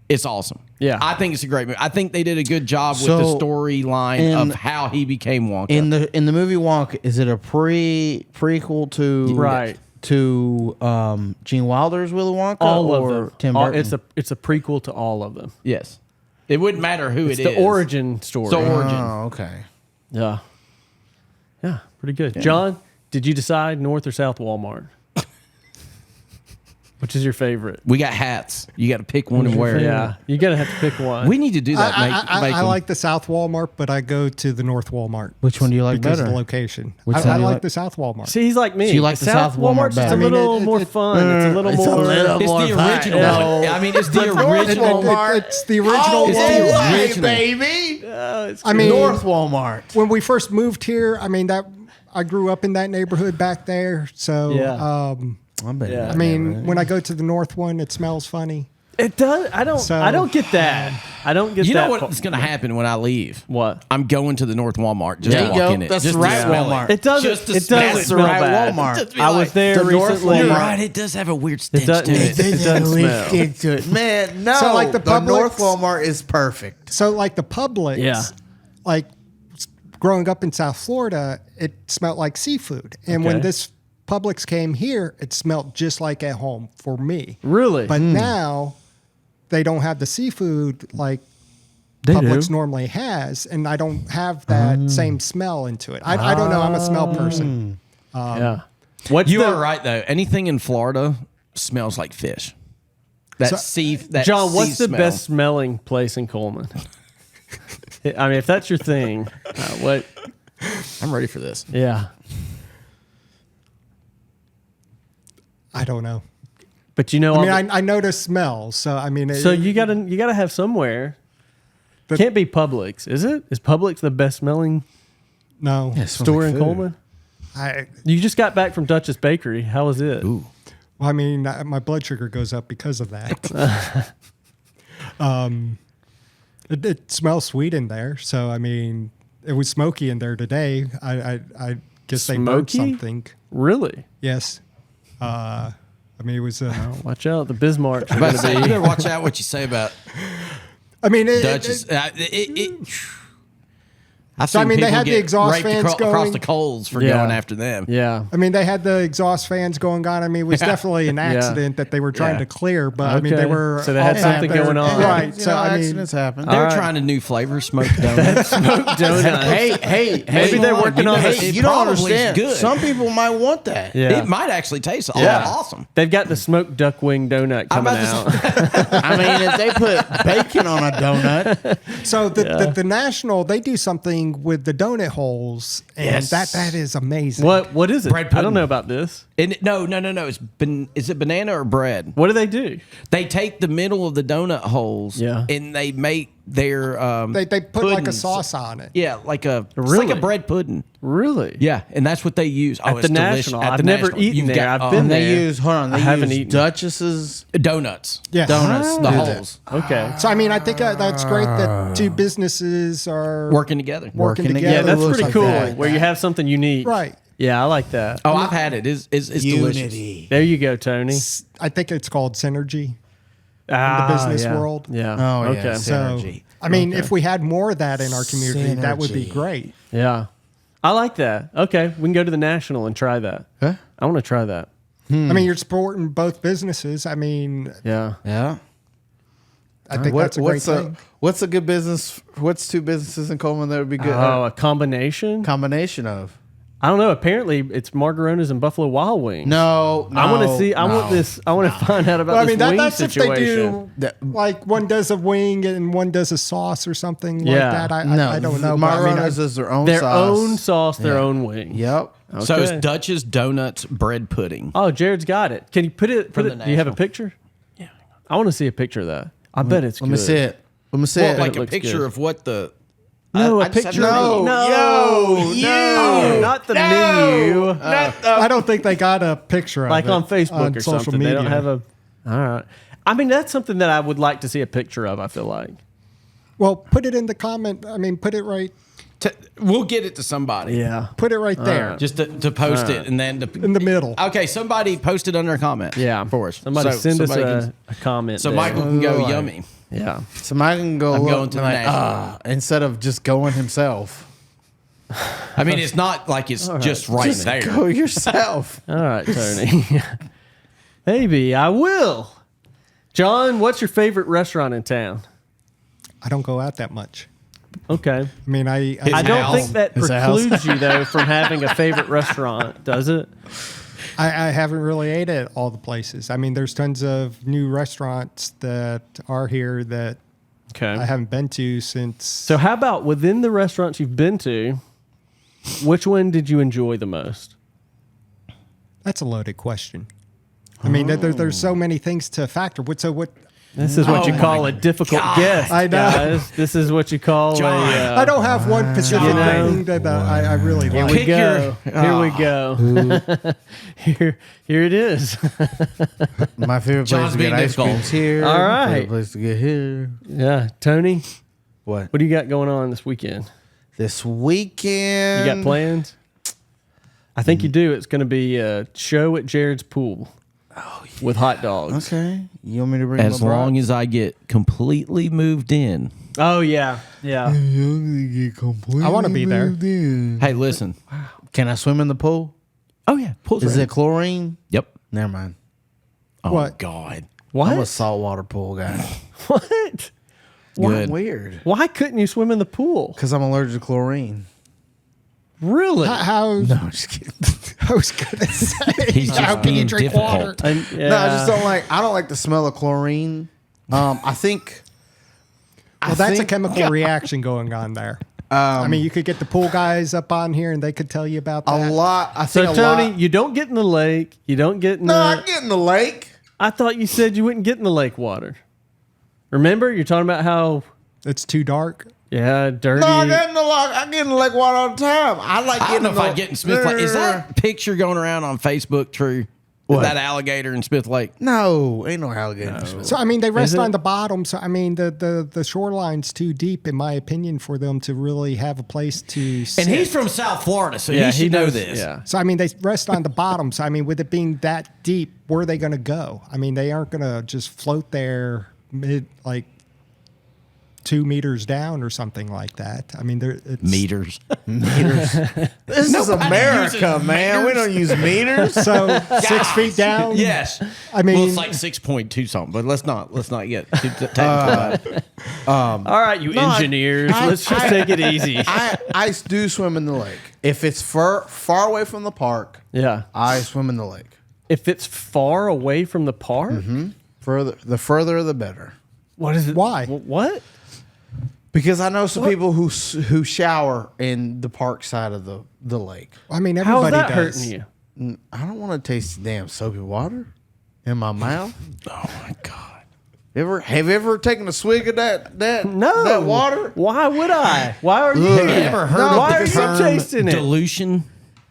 it's awesome. Yeah. I think it's a great movie. I think they did a good job with So, the storyline in- of how he became Wonka. In the movie Wonka, is it a prequel to Right. to Gene Wilder's Willy Wonka all of or them. Tim All- Burton? it's a prequel to all of them. yes, it wouldn't matter who It's it the is. origin story. It's the origin. Oh, okay. Yeah. Yeah, pretty good. John, did you decide North or South Walmart? Which is your favorite? We got hats. You got to pick one and wear it. Yeah, you gotta have to pick one. We need to do that. I like the South Walmart, but I go to the North Walmart. Which one do you like because better? of the location. Which I one do you like like? the South Walmart. See, he's like me. So you like the South Walmart Walmart's just better? a little more fun. It's a little more. It's the original one. I mean, it's the original. It's the original. It's one. the original. baby. I mean, North Walmart. when we first moved here, I mean that I grew up in that neighborhood back there. So, Yeah. I mean, when I go to the North one, it smells funny. It does. I don't get that. I don't get that. You know what's going to happen when I leave? What? I'm going to the North Walmart just There to you walk go. in it. That's just the right to smell Walmart. It doesn't. Just to It smell doesn't That's the smell right bad. Walmart. Just be I was like, there the North recently. You're Walmart. right. It does have a weird stench doesn't- to it. it doesn't smell. Man, no. So, like, the North Publix- Walmart is perfect. So, like the Publix, Yeah. like growing up in South Florida, it smelled like seafood. And when Okay. this Publix came here, it smelled just like at home for me. Really? But now they don't have the seafood like They Publix do? normally has, and I don't have that same smell into it. I don't know. I'm a smell person. Yeah. What's You the, are right though. Anything in Florida smells like fish. That that John, what's sea the smell. best smelling place in Cullman? I mean, if that's your thing, what? I'm ready for this. Yeah. I don't know. But you know, I mean, I notice smells, so I mean, so you gotta have somewhere. But- Can't be Publix, is it? Is Publix the best smelling no. store in Cullman? I You just got back from Dutch's Bakery. How was it? Ooh. Well, I mean, my blood sugar goes up because of that. It smells sweet in there, so I mean, it was smoky in there today. I guess they burnt Smoky? something. Really? Yes. I mean, it was. Watch out, the Bismarck. I'm about to say, you better watch out what you say about I mean, Dutchess. I've So, I seen mean, they people had the get exhaust raped fans across going. the coals for Yeah. going after them. Yeah. I mean, they had the exhaust fans going on. I mean, it was definitely an accident that they were trying Yeah. to clear, but I mean, they Okay. were. So they had all something back there. going on. Right. You So, know, I mean, accidents happen. They're right. trying a new flavor, smoked donuts. Donuts. hey, Maybe they're working on Hey, this. you don't probably is understand. good. Some people might want that. Yeah. It might actually taste awesome. They've got the smoked duck wing donut coming about out. I mean, if they put bacon on a donut, So the National, they do something with the donut holes, and Yes. that is amazing. What is it? Bread I don't pudding. know about this. And no. Is it banana or bread? What do they do? They take the middle of the donut holes, Yeah. and they make their They put like a puddings. sauce on it. Yeah, like it's Really? like a bread pudding. Really? Yeah, and that's what they use. At it's the delicious. National. At I've the never National. eaten You've there. got- I've been and they there. use They haven't use eaten. Duchess's donuts. Yes. donuts. The do holes Okay. So I mean, I think that's great that two businesses are working together. working Working together. Yeah, that's looks pretty like cool. that. Where you have something unique. Right. Yeah, I like that. Oh, I've had it. It's delicious. Unity. There you go, Tony. I think it's called Synergy. business yeah. world. Yeah. Oh, yeah. Okay. So Synergy. I mean, if we had more of that in our community, that would be Synergy. great. Yeah. I like that. Okay. We can go to the National and try that. Huh? I want to try that. I mean, you're supporting both businesses. I mean, Yeah. Yeah. I think that's a great what's thing. what's a good business? What's two businesses in Coleman that would be good? Oh, a combination? Combination of. I don't know. Apparently, it's Margaronas and Buffalo Wild Wings. No, I want to see. I want this. I want to find out about Well, I this mean, wing that's if situation. they do, That- like one does a wing and one does a sauce or something Yeah. like that. No, I don't know. but I mean, Margaronas is their own Their sauce. own sauce, their Yeah. own wing. Yep. So it's Okay. Dutch's Donuts bread pudding. Oh, Jared's got it. Can you put it? From Put the it. Do you have a National. picture? Yeah. I want to see a picture of that. I bet it's. Let me good. see it. Let me see Well, it. like a looks picture good. of what the. No, I a just have picture. no- No, not the menu. I don't think they got a picture of Like it on Facebook or social something. Media. They don't have a. All right. I mean, that's something that I would like to see a picture of. I feel like. Well, put it in the comment. I mean, put it right. We'll get it to somebody. Yeah. Put it right there Just to post it and then in the middle. Okay, somebody post it under a comment. Yeah. for us. Somebody So send us somebody a comment. So there. Michael can go Like- yummy. Yeah. Somebody can go I'm look going to the and like, National. instead of just going himself. I mean, it's not like it's just right Just there. go yourself. All right, Tony. Maybe I will. John, what's your favorite restaurant in town? I don't go out that much. Okay. I mean, I don't house. think that His house. precludes you though from having a favorite restaurant, does it? I haven't really ate at all the places. I mean, there's tons of new restaurants that are here that Okay. I haven't been to since. So how about within the restaurants you've been to, which one did you enjoy the most? That's a loaded question. I mean, there's so many things to factor. What? This is what you call a difficult guess, I know. guys. This is what you call I don't have one specific thing that I really Here like. we go. Here we go. Here it is. My favorite place John's to being get ice difficult. cream's here. All right. Favorite place to get here. Yeah, Tony, What? what do you got going on this weekend? This weekend. You got plans? I think you do. It's going to be a show at Jared's pool with hot dogs. Okay. You want me to bring As my long as I get completely moved in. Oh yeah, yeah. I want to be there. Hey, listen. Can I swim in the pool? Oh yeah, pool's Is ready. it chlorine? Yep. Never mind. Oh What? God. What? I'm a saltwater pool guy. What? Good. Weird. Why couldn't you swim in the pool? Because I'm allergic to chlorine. Really? How? No, I'm just kidding. I was gonna say. He's just how can you being drink water? difficult. Yeah. No, I just don't like. I don't like the smell of chlorine. I think. Well, that's a chemical reaction going on there. I mean, you could get the pool guys up on here, and they could tell you about that. a lot. I So think Tony, a lot. you don't get in the lake. You don't get in No, the. I get in the lake. I thought you said you wouldn't get in the lake water. Remember, you're talking about how It's too dark. dirty. No, I get in the lake. I get in the lake water all the time. I like I getting don't know in if the I get in Smith Lake. Is that picture going around on Facebook true? What? That alligator in Smith Lake? No, ain't no alligator. So I mean, they rest it? on the bottom. So I mean, the shoreline's too deep, in my opinion, for them to really have a place to sit. And he's from South Florida, so Yeah, he should know knows- this. Yeah. So I mean, they rest on the bottom. So I mean, with it being that deep, where are they going to go? I mean, they aren't going to just float there mid 2 meters down or something like that. I mean, it's Meters. This is America, uses man. We don't use meters. So 6 feet down. Yes. I mean- well, it's like 6.2 something, but let's not get too technical about it. All right, you engineers. Let's just take it easy. I do swim in the lake. If it's far away from the park, Yeah. I swim in the lake. If it's far away from the park, The further, the better. what is it? Why? What? Because I know some people who shower in the park side of the lake. I mean, How's everybody that does. hurting you? I don't want to taste the damn soapy water in my mouth. Oh my God. Have you ever taken a swig of that No. that water? Why would I? Why are you? Ugh. Have you ever heard No, of Why the are you term tasting it? dilution?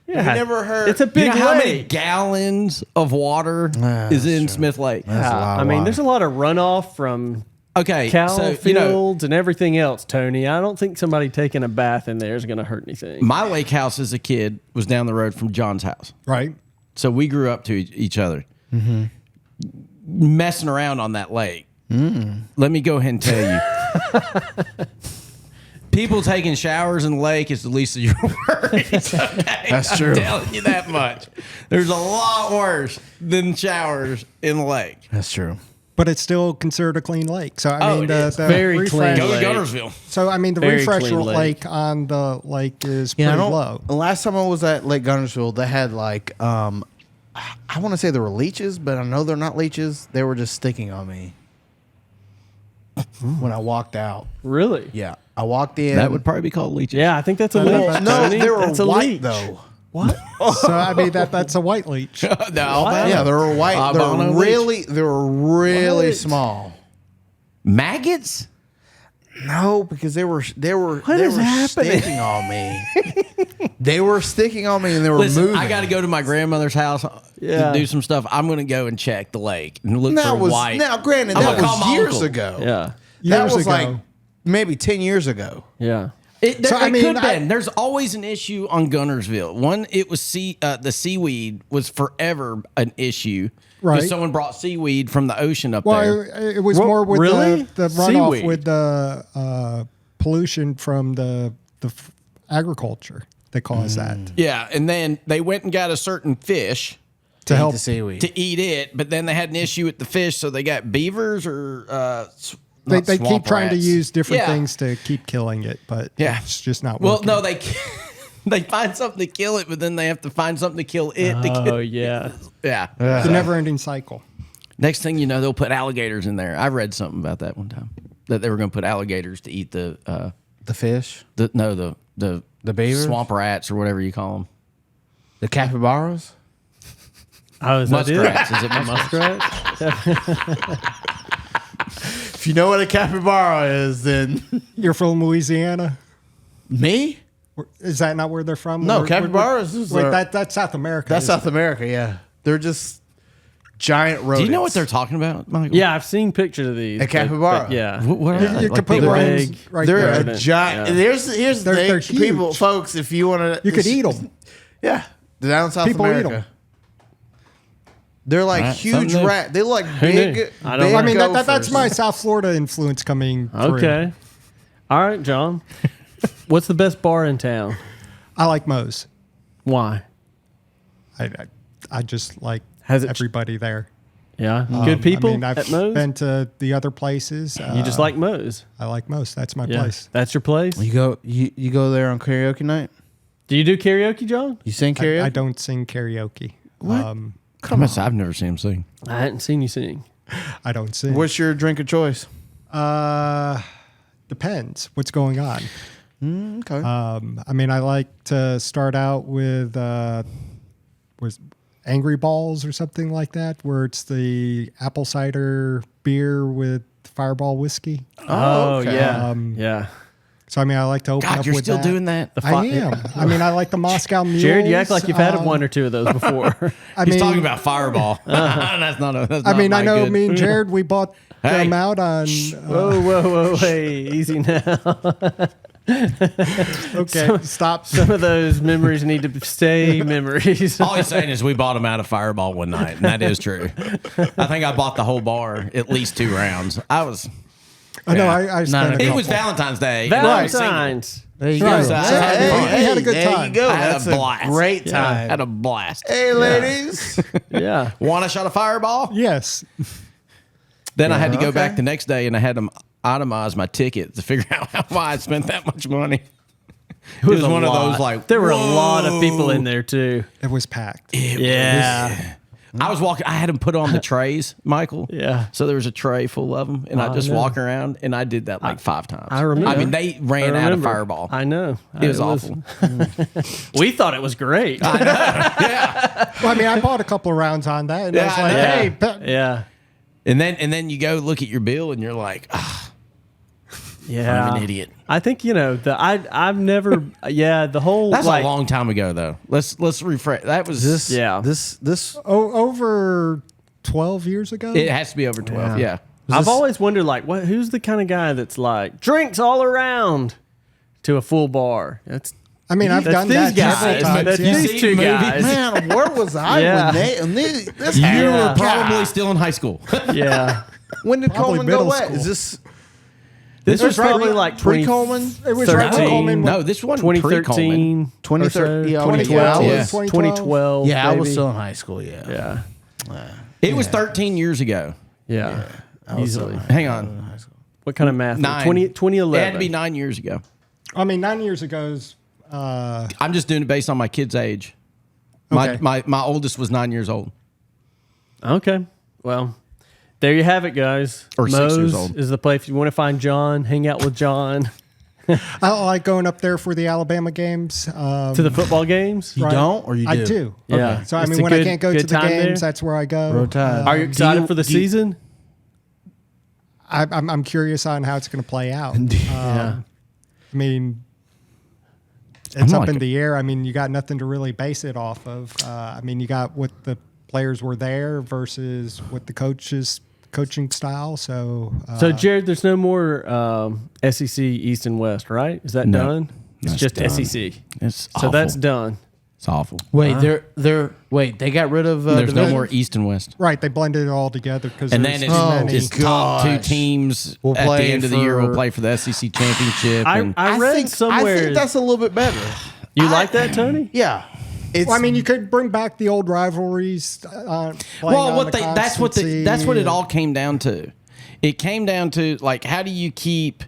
Yeah. You never heard- It's a You big know how many lake. gallons of water is that's in true. Smith Lake? That's a lot I of mean, water. there's a lot of runoff from Okay, cow so fields and everything else, Tony. I don't think somebody taking a bath in there is going to hurt anything. my lake house as a kid was down the road from John's house. Right. So we grew up to each other, messing around on that lake. Let me go ahead and tell you, people taking showers in the lake is the least of your worries. Okay? That's true. I'm telling you that much. There's a lot worse than showers in the lake. That's true. But it's still considered a clean lake. So I Oh, mean, it is. the Very clean refresh. Go to lake. Gunnersville. So I mean, the Very refresh clean rate lake. on the lake is Yeah, pretty low. The last time I was at Lake Gunnersville, they had I want to say they were leeches, but I know they're not leeches. They were just sticking on me when I walked out. Really? Yeah, I walked in. That would probably be called leeches. Yeah, I think that's a leech. Well, no, Tony. they were That's a white leech. though. What? So I mean, that's a white leech. The albino. Yeah, they were white. Albino leech. They were really What? small. Maggots? No, because they were is happening? sticking on me. They were sticking on me and they were Listen, moving. I got to go to my grandmother's house Yeah. to do some stuff. I'm going to go and check the lake and look That for was white. now. Granted, I'm that gonna call was my years uncle. ago. Yeah. That Years was ago. like maybe 10 years ago. Yeah. It, So, there, I it mean, could have been. There's always an issue on Gunnersville. One, it was the seaweed was forever an issue. Right. Because someone brought seaweed from the ocean up Well, there. it was Well, more with really? the runoff Seaweed. with the pollution from the agriculture that caused that Yeah, and then they went and got a certain fish to help. the seaweed. to eat it, but then they had an issue with the fish, so they got beavers or They keep swamp trying to rats. use different Yeah. things to keep killing it, but Yeah. it's just not Well, working. no, They find something to kill it, but then they have to find something to kill it. Oh yeah. Yeah. It's a never-ending cycle. Next thing you know, they'll put alligators in there. I read something about that one time, that they were going to put alligators to eat the fish, the beavers, swamp rats, or whatever you call them. the capybaras. Oh, is that it? Muskrats. Is it Muskrats? If you know what a capybara is, then You're from Louisiana? me. Is that not where they're from? No, Where- capybaras is Wait, our- that's South America. That's isn't South America. Yeah, they're just giant rodents. Do you know what they're talking about, Michael? Yeah, I've seen pictures of these. A capybara. but yeah. What are it? they? You Like could put big one big- right They're there. a rodent, giant. yeah. Here's the They're thing, people, huge. folks. If you want to, You could eat them. Yeah, they're down in South People eat America. 'em. They're like Right, huge something new. rat. They look like knew? big. I don't big know. I mean, that's gophers. my South Florida influence coming through. Okay. All right, John. What's the best bar in town? I like Moe's. Why? I just like Has it- everybody there. Yeah. Good people I mean, I've at Moe's? been to the other places. You just like Moe's. I like Moe's. That's my Yeah. place. That's your place? You go there on karaoke night. Do you do karaoke, John? You sing karaoke. I don't sing karaoke. What? I've never seen him sing. I hadn't seen you sing. I don't sing. What's your drink of choice? Depends what's going on. Okay. I mean, I like to start out with was Angry Balls or something like that, where it's the apple cider beer with Fireball whiskey. Oh, okay. yeah. Um, yeah. So I mean, I like to open God, up you're with still that. doing that? I am. I mean, I like the Moscow Mules. Jared, you act like you've had um, one or two of those before. I He's mean, talking about Fireball. That's not. That's I not mean, I my know good. me and Jared, we bought Hey. them out on. Whoa, hey, easy now. Okay, stop. Some of those memories need to stay memories. All he's saying is we bought him out of Fireball one night, and that is true. I think I bought the whole bar at least 2 rounds. I was. I know. Yeah. I spent a It couple. was Valentine's Day. Valentine's. There you Right. go. So, Hey, we had a good there time. you go. I had That's a blast. great Yeah. time. Had a blast. Hey, ladies. Yeah. Want a shot of Fireball? Yes. Then I had to go okay. back the next day, and I had to itemize my ticket to figure out why I spent that much money. It was a one of lot. those like There were a lot of whoa. people in there too. It was packed. Yeah. I was walking. I had them put on the trays, Michael. Yeah. So there was a tray full of them, and I just know. walk around, and I did that like 5 times. I remember. I mean, they ran I out of remember. Fireball. I know. It was awful. We thought it was great. Well, I mean, I bought a couple of rounds on that, and I Yeah, was I like, know. "Hey, Yeah. And then you go look at your bill, and you're like, Yeah. I'm an idiot. I think I've never. Yeah. The whole. That's like, a long time ago, though. Let's refresh. That was This, Yeah. This. over 12 years ago." It has to be over 12. Yeah. I've always wondered, like, who's the kind of guy that's like drinks all around to a full bar? That's I mean, I've That's done these that guys. several times. That's yeah. these two guys. Man, where was I Yeah. when this You happened? were probably still in high school. Yeah. When did Probably Coleman go middle wet? school. Is this This was right probably around like pre-Coleman? It was right when 13. Coleman No, this one pre-Coleman. 2013, 2013? Yeah, 2012, yeah. 2012. Yeah, I was maybe. still in high school. Yeah. Yeah, It was 13 years ago. yeah, easily. Hang on. What kind of math? 9. 2011. It had to be 9 years ago. I mean, 9 years ago is. I'm just doing it based on my kid's age. Okay. My oldest was 9 years old. Okay, well, there you have it, guys. Or 6 years Moe's old. is the place if you want to find John. Hang out with John I like going up there for the Alabama games. to the football games. You don't, or you do? I do. Yeah. So I It's mean, a when I good- can't go to good the time games, there? that's where I go. Road Tide. Are you excited for the do you- season? I'm curious on how it's going to play out. Yeah. I mean, it's up like in it. the air. I mean, you got nothing to really base it off of. I mean, you got what the players were there versus what the coaching style. So, So, Jared, there's no more SEC East and West, right? Is that No. done? It's That's just done. SEC. It's So that's done. It's awful. Wait, they got rid of. There's no divisions? more East and West. right, they blended it all together because And then it's top 2 gosh. teams Will at the play end of the year will for- play for the SEC championship. and I read I somewhere. think that's a little bit better. You like that, Tony? Yeah. It's, Well, I mean, you could bring back the old rivalries. that's what it all came down to. It came down to like how do you keep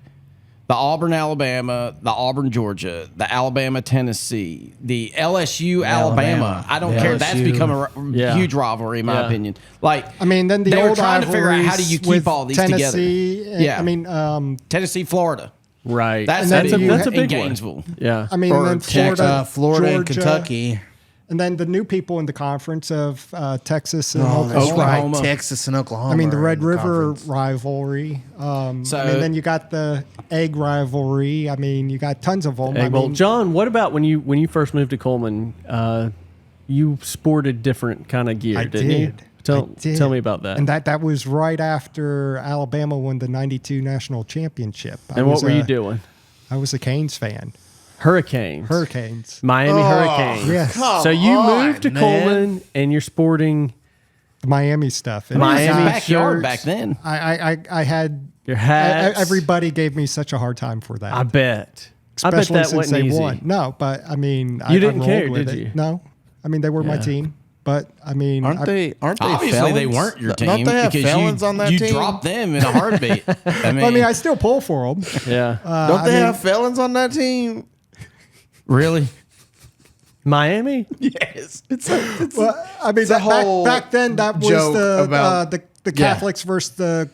the Auburn, Alabama, the Auburn, Georgia, the Alabama, Tennessee, the LSU, Alabama. I don't care. That's LSU. become a huge rivalry, in my opinion. Like, I mean, then the they were old trying to figure out how do you rivalries keep all these Tennessee, together. and- Yeah. I mean, Tennessee, Florida. Right. That's And then that's a in big Gainesville. one. Yeah. I mean, Or and then Florida and Georgia, Kentucky. and then the new people in the conference of Texas and Oh, that's Oklahoma. right. Texas and Oklahoma. I mean, the are Red in the River conference. rivalry. So- I mean, then you got the egg rivalry. I mean, you got tons of them. Hey, I well, mean, John, what about when you first moved to Coleman? You sported different kind of gear, I didn't you? did. Tell I did. tell me about that. And that was right after Alabama won the '92 national championship. And what were you doing? I was a Canes fan. Hurricanes. Hurricanes. Miami Hurricanes. Yes. Come So you on, moved to man. Coleman and you're sporting Miami stuff. And Miami Backyard shirts. back then. I had your hats. everybody gave me such a hard time for that. I bet. I bet Especially that since wasn't they easy. won. No, but I mean, You I didn't rolled care, with did it. you? No, I mean they were my Yeah. team, but I mean, Aren't they Obviously, felons? they weren't your team. Don't they have because felons you, on that you team? dropped them in a heartbeat. I mean, I still pull for them. Yeah. Don't they have felons on that team? really? Miami? Yes. It's Well, I mean, a whole back then that was joke the about- the Yeah. Catholics versus the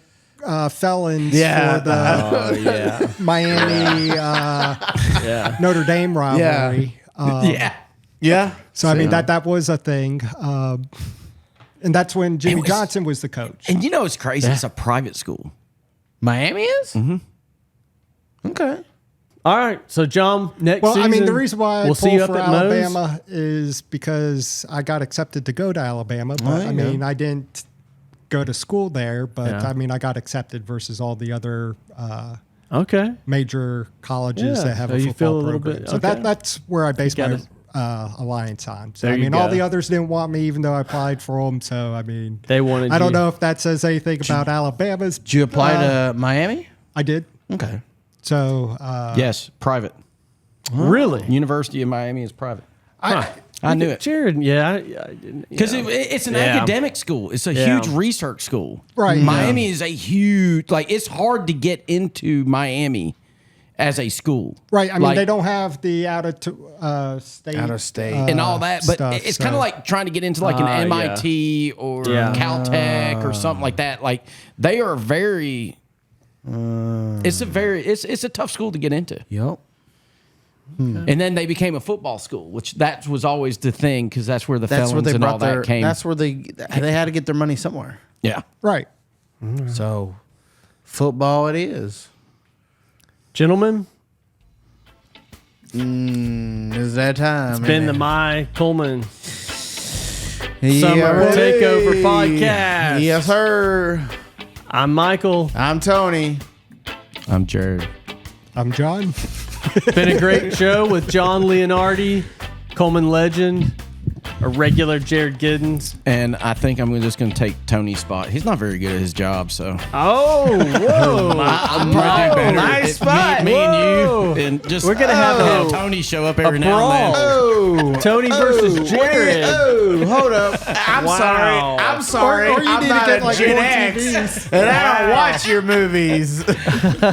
felons Yeah. for the Oh yeah. Miami Yeah. Notre Dame rivalry. Yeah. yeah. So I mean that was a thing, and that's when Jimmy was- Johnson was the coach. And you know it's crazy? It's a private school. Miami is? Mm-hmm. Okay. All right. So John, next Well, I mean, season, the reason why I we'll see pull you up for at Moe's. Alabama is because I got accepted to go to Alabama, but you I mean, I didn't go to school there, but Yeah. I mean, I got accepted versus all the other Okay. major colleges Yeah, that have so a you feel football a little program. bit- So okay. that's where I base my gotta- alliance on. So There I you mean, all go. the others didn't want me, even though I applied for them. So I mean, They wanted I don't you. know if that says anything about Alabama's. Did you apply to Miami? I did. Okay. So Yes, private. Really? University of Miami is private. Huh. I knew it. Jared, yeah. I didn't, Because yeah. it's an Yeah. academic school. It's a Yeah. huge research school. Right. Miami is a huge, like, it's hard to get into Miami as a school. right. I mean, Like, they don't have the out of state. Out of state. and all that, but stuff, it's so- kind of like trying to get into like an yeah. MIT or Yeah. Caltech or something like that. Like they are very. It's a tough school to get into. Yep. And then they became a football school, which that was always the thing because that's where the That's where felons they and all brought their. that came. That's where they had to get their money somewhere. Yeah. Right. So, football it is. Gentlemen, It's that time. it's been the My Coleman Yeah, Summer buddy. Takeover Podcast. Yes, sir. I'm Michael. I'm Tony. I'm Jared. I'm John. Been a great show with John Leonardi, Coleman legend, a regular Jared Giddens. And I think I'm just going to take Tony's spot. He's not very good at his job, so. Oh, whoa. I'm probably do better. nice spot. Me and Whoa. you. And just We're gonna have Tony show up every now brawl. and then. Oh, Tony versus Jared. Oh, hold up. I'm Wow. sorry. I'm sorry. Or you I'm need to not get a like Gen more X, TVs. and I don't watch your movies.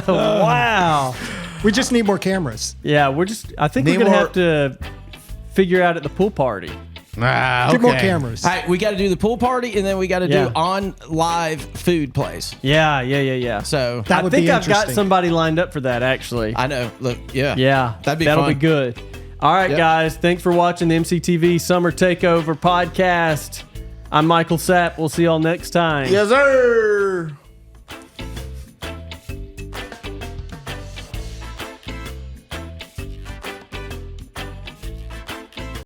Wow. We just need more cameras. Yeah, I think we're Need going to more- have to figure out at the pool party. Get more cameras. All right, we got to do the pool party, and then we got to Yeah. do on live food place. Yeah. So That I would think be I've got interesting. somebody lined up for that, actually. I know. Look, yeah, Yeah, that'll fun. be good. All right, Yep. guys. Thanks for watching the MCTV Summer Takeover podcast. I'm Michael Sapp. We'll see y'all next time. Yes, sir.